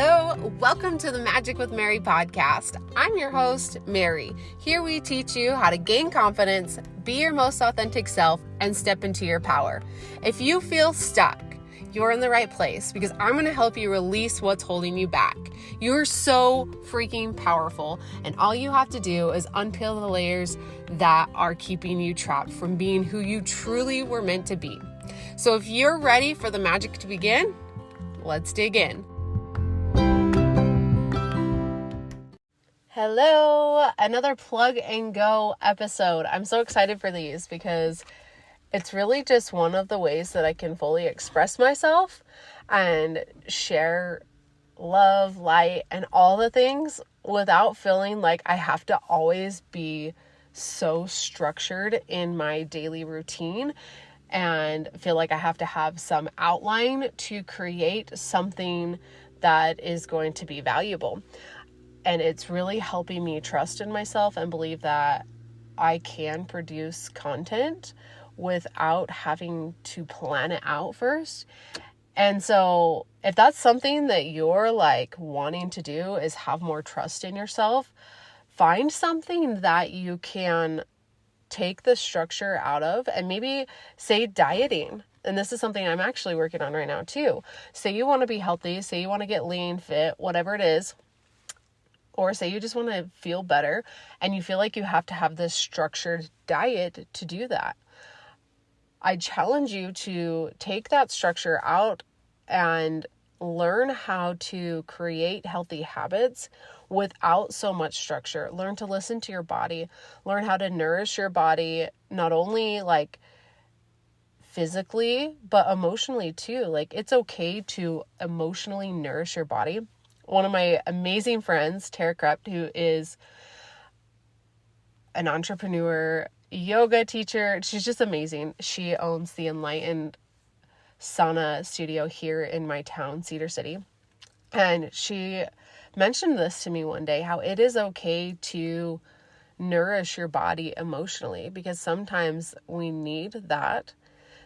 Hello, welcome to the Magic with Mary podcast. I'm your host, Mary. Here we teach you how to gain confidence, be your most authentic self, and step into your power. If you feel stuck, you're in the right place because I'm going to help you release what's holding you back. You're so freaking powerful, and all you have to do is unpeel the layers that are keeping you trapped from being who you truly were meant to be. So if you're ready for the magic to begin, let's dig in. Hello, another plug and go episode. I'm so excited for these because it's really just one of the ways that I can fully express myself and share love, light, and all the things without feeling like I have to always be so structured in my daily routine and feel like I have to have some outline to create something that is going to be valuable. And it's really helping me trust in myself and believe that I can produce content without having to plan it out first. And so if that's something that you're like wanting to do, is have more trust in yourself, find something that you can take the structure out of, and maybe say dieting. And this is something I'm actually working on right now too. Say you want to be healthy, say you want to get lean, fit, whatever it is. Or say you just want to feel better and you feel like you have to have this structured diet to do that. I challenge you to take that structure out and learn how to create healthy habits without so much structure. Learn to listen to your body. Learn how to nourish your body, not only like physically, but emotionally too. Like, it's okay to emotionally nourish your body. One of my amazing friends, Tara Krept, who is an entrepreneur, yoga teacher, she's just amazing. She owns the Enlightened Sauna studio here in my town, Cedar City. And she mentioned this to me one day, how it is okay to nourish your body emotionally, because sometimes we need that.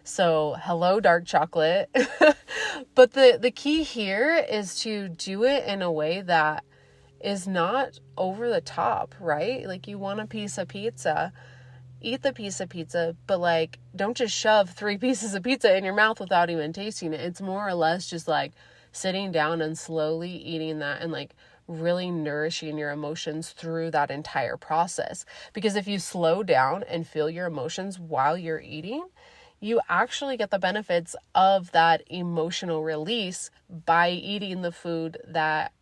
So hello, dark chocolate. But the key here is to do it in a way that is not over the top, right? Like, you want a piece of pizza, eat the piece of pizza, but like, don't just shove 3 pieces of pizza in your mouth without even tasting it. It's more or less just like sitting down and slowly eating that and like really nourishing your emotions through that entire process. Because if you slow down and feel your emotions while you're eating, you actually get the benefits of that emotional release by eating the food that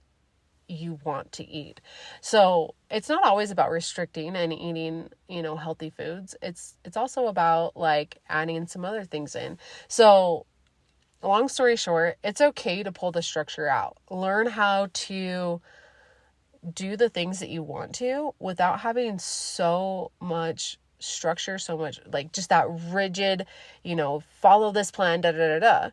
you want to eat. So it's not always about restricting and eating, healthy foods. It's also about like adding some other things in. So long story short, it's okay to pull the structure out. Learn how to do the things that you want to without having so much structure, so much like just that rigid, follow this plan, da da da da.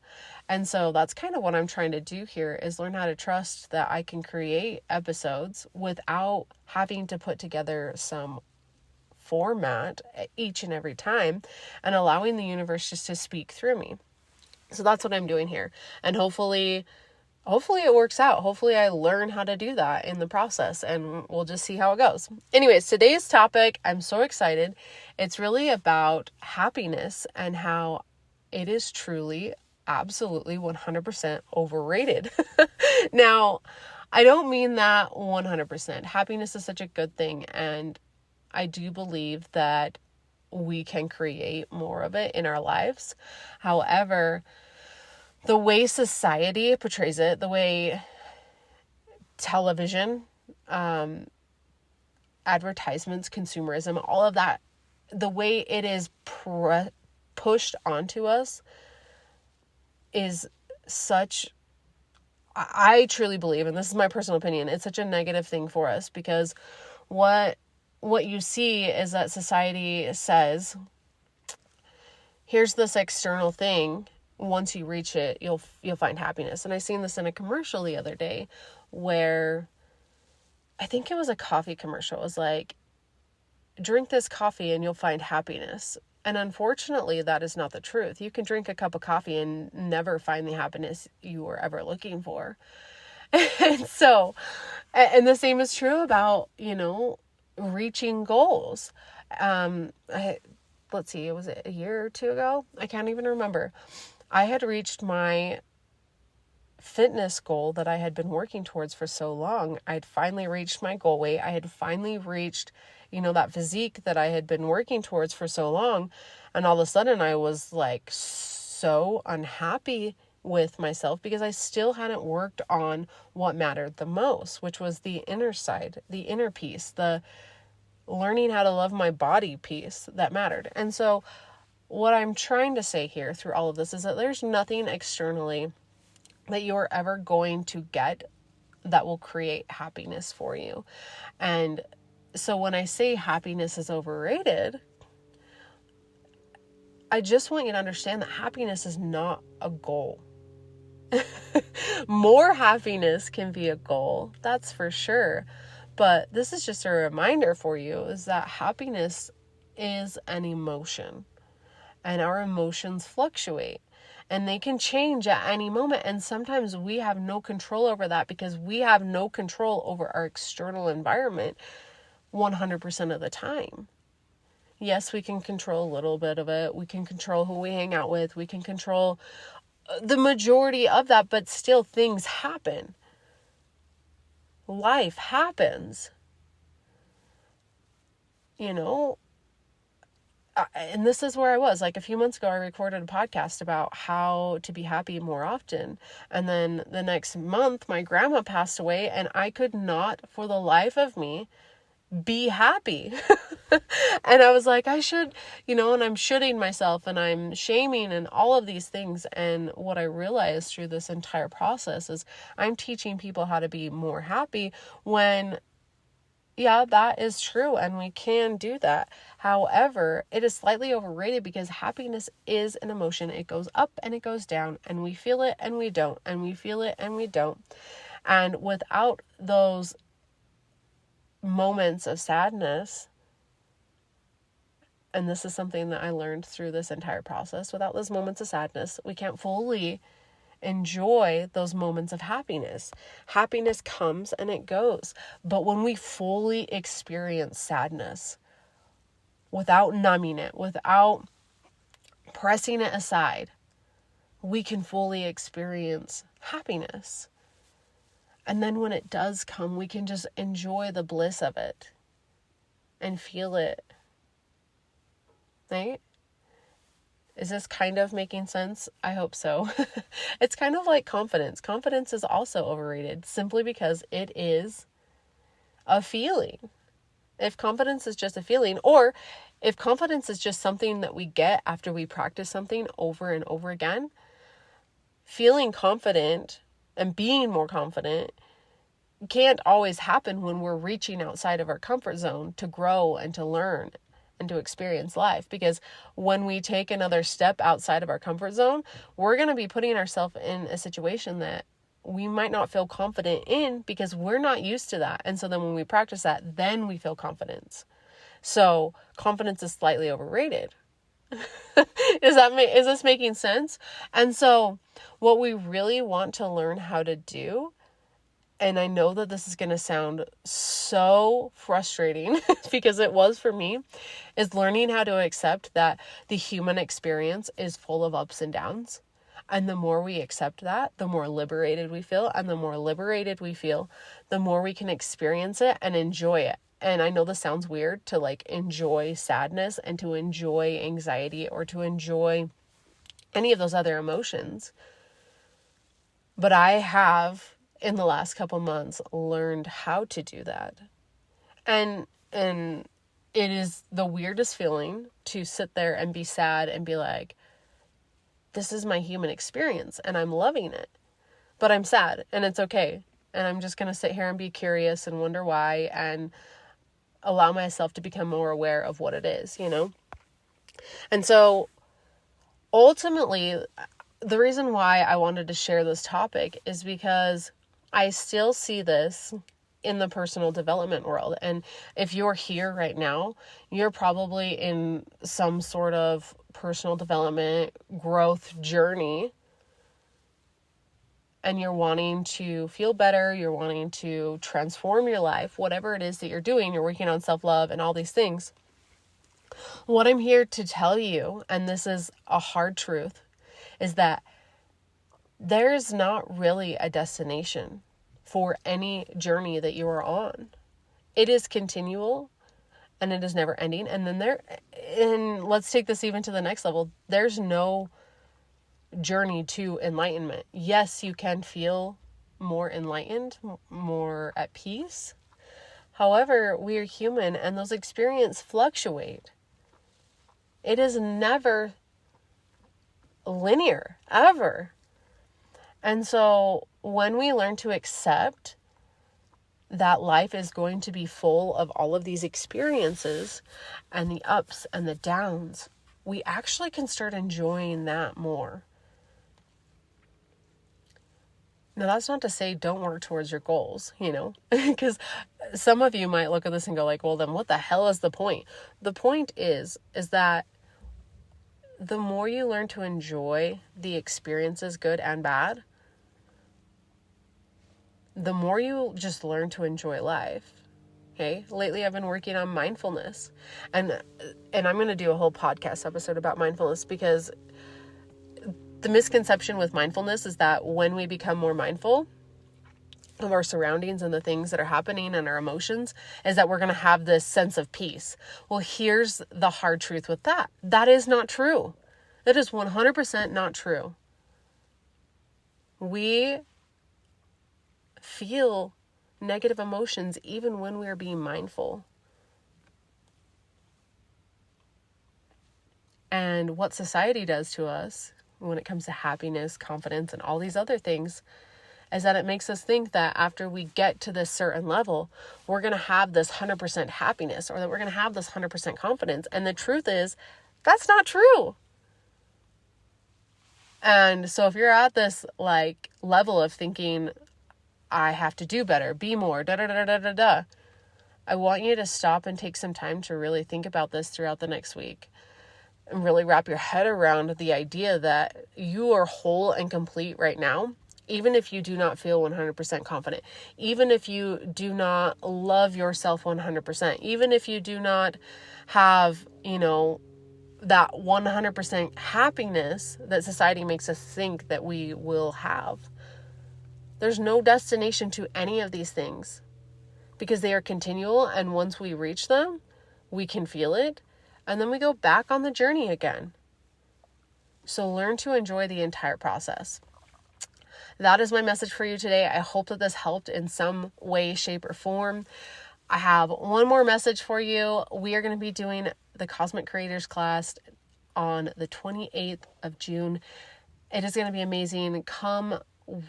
And so that's kind of what I'm trying to do here, is learn how to trust that I can create episodes without having to put together some format each and every time, and allowing the universe just to speak through me. So that's what I'm doing here. And hopefully it works out. Hopefully I learn how to do that in the process, and we'll just see how it goes. Anyways, today's topic, I'm so excited. It's really about happiness and how it is truly, absolutely 100% overrated. Now, I don't mean that 100%. Happiness is such a good thing, and I do believe that we can create more of it in our lives. However, the way society portrays it, the way television, advertisements, consumerism, all of that, the way it is pushed onto us is such, I truly believe, and this is my personal opinion, it's such a negative thing for us, because what you see is that society says, here's this external thing. Once you reach it, you'll find happiness. And I seen this in a commercial the other day where I think it was a coffee commercial. It was like, drink this coffee and you'll find happiness. And unfortunately, that is not the truth. You can drink a cup of coffee and never find the happiness you were ever looking for. And so, and the same is true about, reaching goals. Let's see, was it a year or two ago? I can't even remember. I had reached my fitness goal that I had been working towards for so long. I had finally reached my goal weight. I had finally reached, that physique that I had been working towards for so long. And all of a sudden I was like so unhappy with myself because I still hadn't worked on what mattered the most, which was the inner side, the inner piece, the learning how to love my body piece that mattered. And so what I'm trying to say here through all of this is that there's nothing externally that you're ever going to get that will create happiness for you. And so when I say happiness is overrated, I just want you to understand that happiness is not a goal. More happiness can be a goal, that's for sure. But this is just a reminder for you is that happiness is an emotion, and our emotions fluctuate. And they can change at any moment. And sometimes we have no control over that because we have no control over our external environment 100% of the time. Yes, we can control a little bit of it. We can control who we hang out with. We can control the majority of that, but still things happen. Life happens. And this is where I was. Like a few months ago, I recorded a podcast about how to be happy more often. And then the next month, my grandma passed away, and I could not, for the life of me, be happy. And I was like, I should, and I'm shoulding myself and I'm shaming and all of these things. And what I realized through this entire process is I'm teaching people how to be more happy when, yeah, that is true, and we can do that. However, it is slightly overrated because happiness is an emotion. It goes up and it goes down, and we feel it and we don't, and we feel it and we don't. And without those moments of sadness, and this is something that I learned through this entire process, without those moments of sadness, we can't fully enjoy those moments of happiness. Happiness comes and it goes. But when we fully experience sadness without numbing it, without pressing it aside, we can fully experience happiness. And then when it does come, we can just enjoy the bliss of it and feel it. Right? Is this kind of making sense? I hope so. It's kind of like confidence. Confidence is also overrated simply because it is a feeling. If confidence is just a feeling, or if confidence is just something that we get after we practice something over and over again, feeling confident and being more confident can't always happen when we're reaching outside of our comfort zone to grow and to learn and to experience life. Because when we take another step outside of our comfort zone, we're going to be putting ourselves in a situation that we might not feel confident in because we're not used to that. And so then when we practice that, then we feel confidence. So confidence is slightly overrated. Is this making sense? And so what we really want to learn how to do, and I know that this is going to sound so frustrating because it was for me, is learning how to accept that the human experience is full of ups and downs. And the more we accept that, the more liberated we feel. And the more liberated we feel, the more we can experience it and enjoy it. And I know this sounds weird to enjoy sadness and to enjoy anxiety or to enjoy any of those other emotions. But I have, in the last couple months, learned how to do that. And it is the weirdest feeling to sit there and be sad and be like, this is my human experience and I'm loving it. But I'm sad and it's okay. And I'm just going to sit here and be curious and wonder why and allow myself to become more aware of what it is, And so ultimately, the reason why I wanted to share this topic is because I still see this in the personal development world. And if you're here right now, you're probably in some sort of personal development growth journey. and you're wanting to feel better, you're wanting to transform your life, whatever it is that you're doing, you're working on self-love and all these things. What I'm here to tell you, and this is a hard truth, is that there's not really a destination for any journey that you are on. It is continual and it is never ending. And let's take this even to the next level. There's no journey to enlightenment. Yes, you can feel more enlightened, more at peace. However, we are human and those experiences fluctuate. It is never linear, ever. And so when we learn to accept that life is going to be full of all of these experiences and the ups and the downs, we actually can start enjoying that more. Now, that's not to say don't work towards your goals, because some of you might look at this and go like, well, then what the hell is the point? The point is that the more you learn to enjoy the experiences, good and bad, the more you just learn to enjoy life. Okay. Lately, I've been working on mindfulness, and I'm going to do a whole podcast episode about mindfulness, because the misconception with mindfulness is that when we become more mindful of our surroundings and the things that are happening and our emotions, is that we're going to have this sense of peace. Well, here's the hard truth with that. That is not true. That is 100% not true. We feel negative emotions even when we are being mindful. And what society does to us when it comes to happiness, confidence, and all these other things is that it makes us think that after we get to this certain level, we're going to have this 100% happiness, or that we're going to have this 100% confidence. And the truth is, that's not true. And so if you're at this level of thinking, I have to do better, be more, I want you to stop and take some time to really think about this throughout the next week. And really wrap your head around the idea that you are whole and complete right now, even if you do not feel 100% confident, even if you do not love yourself 100%, even if you do not have, that 100% happiness that society makes us think that we will have. There's no destination to any of these things, because they are continual, and once we reach them, we can feel it. And then we go back on the journey again. So learn to enjoy the entire process. That is my message for you today. I hope that this helped in some way, shape, or form. I have one more message for you. We are going to be doing the Cosmic Creators class on the 28th of June. It is going to be amazing. Come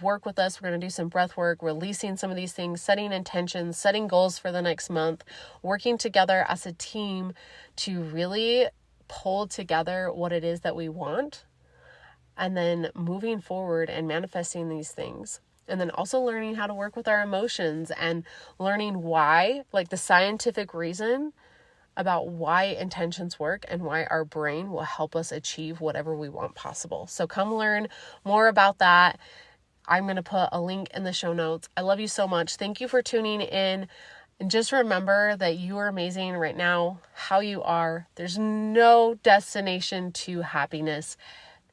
work with us. We're going to do some breath work, releasing some of these things, setting intentions, setting goals for the next month, working together as a team to really pull together what it is that we want, and then moving forward and manifesting these things. And then also learning how to work with our emotions and learning why, the scientific reason about why intentions work and why our brain will help us achieve whatever we want possible. So come learn more about that. I'm going to put a link in the show notes. I love you so much. Thank you for tuning in. And just remember that you are amazing right now, how you are. There's no destination to happiness,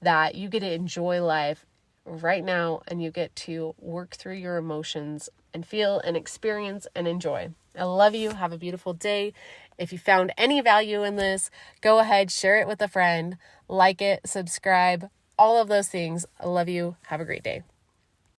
that you get to enjoy life right now, and you get to work through your emotions and feel and experience and enjoy. I love you. Have a beautiful day. If you found any value in this, go ahead, share it with a friend, like it, subscribe, all of those things. I love you. Have a great day.